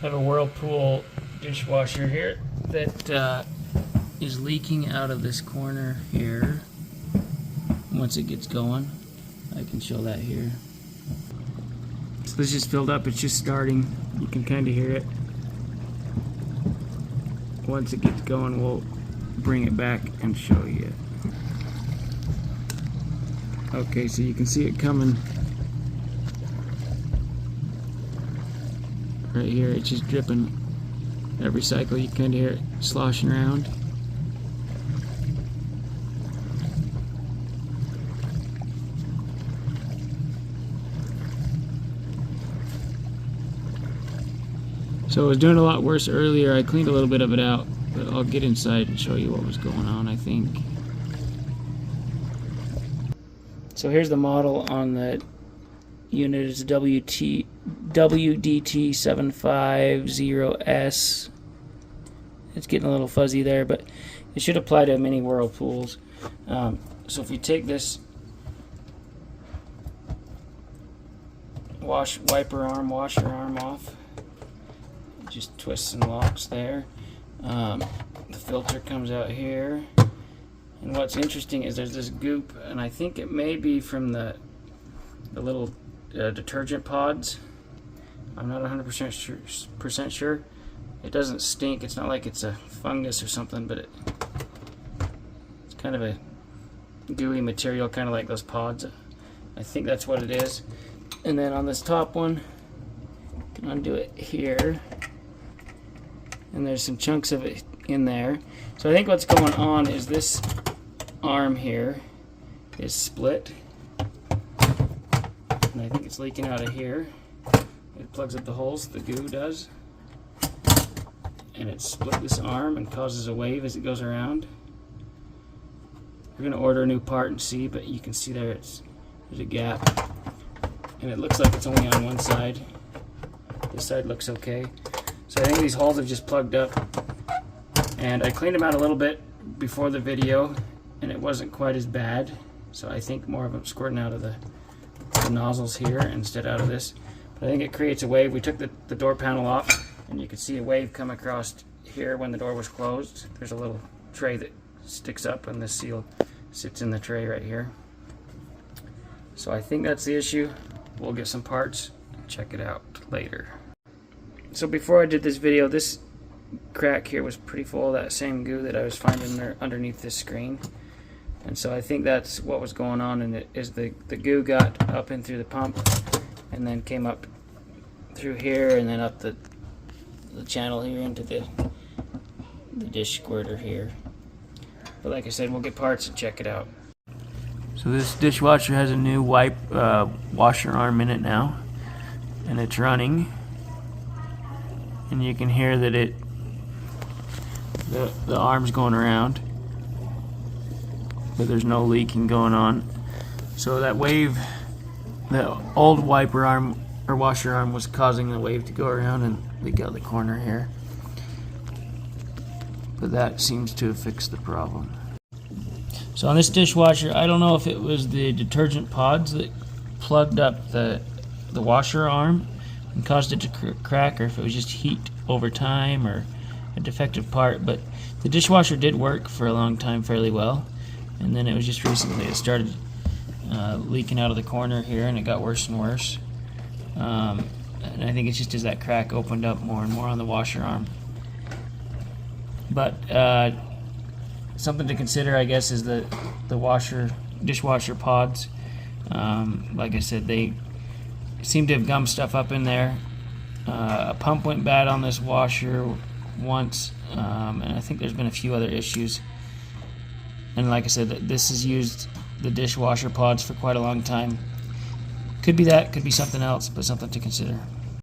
have a Whirlpool dishwasher here that is leaking out of this corner here. Once it gets going, I can show that here. So this is filled up, it's just starting. You can kind of hear it. Once it gets going, we'll bring it back and show you. Okay, so you can see it coming right here. It's just dripping every cycle. You kind of hear it sloshing around. So it was doing a lot worse earlier. I cleaned a little bit of it out, but I'll get inside and show you what was going on, I think. So here's the model on the unit. It's WDT750S. It's getting a little fuzzy there, but it should apply to many Whirlpools. So if you take this washer arm off, it just twists and locks there. The filter comes out here. And what's interesting is there's this goop, and I think it may be from the little detergent pods. I'm not 100% sure. It doesn't stink. It's not like it's a fungus or something, but it's kind of a gooey material, kind of like those pods. I think that's what it is. And then on this top one, you can undo it here, and there's some chunks of it in there. So I think what's going on is this arm here is split, and I think it's leaking out of here. It plugs up the holes, the goo does, and it split this arm and causes a wave as it goes around. We're going to order a new part and see, but you can see there's a gap, and it looks like it's only on one side. This side looks okay. So I think these holes have just plugged up, and I cleaned them out a little bit before the video, and it wasn't quite as bad. So I think more of them squirting out of the nozzles here instead out of this. But I think it creates a wave. We took the door panel off, and you can see a wave come across here when the door was closed. There's a little tray that sticks up, and this seal sits in the tray right here. So I think that's the issue. We'll get some parts and check it out later. So before I did this video, this crack here was pretty full of that same goo that I was finding there underneath this screen. And so I think that's what was going on, and it is the goo got up in through the pump and then came up through here and then up the channel here into the dish squirter here. But like I said, we'll get parts and check it out. So this dishwasher has a new washer arm in it now, and it's running, and you can hear that the arm's going around, but there's no leaking going on. So that wave, the old wiper arm or washer arm, was causing the wave to go around and leak out the corner here. But that seems to have fixed the problem. So on this dishwasher, I don't know if it was the detergent pods that plugged up the washer arm and caused it to crack, or if it was just heat over time or a defective part. But the dishwasher did work for a long time fairly well, and then it was just recently it started leaking out of the corner here, and it got worse and worse. And I think it's just as that crack opened up more and more on the washer arm. But something to consider, I guess, is the dishwasher pods. Like I said, they seem to have gummed stuff up in there. A pump went bad on this washer once, and I think there's been a few other issues. And like I said, this has used the dishwasher pods for quite a long time. Could be that, could be something else, but something to consider.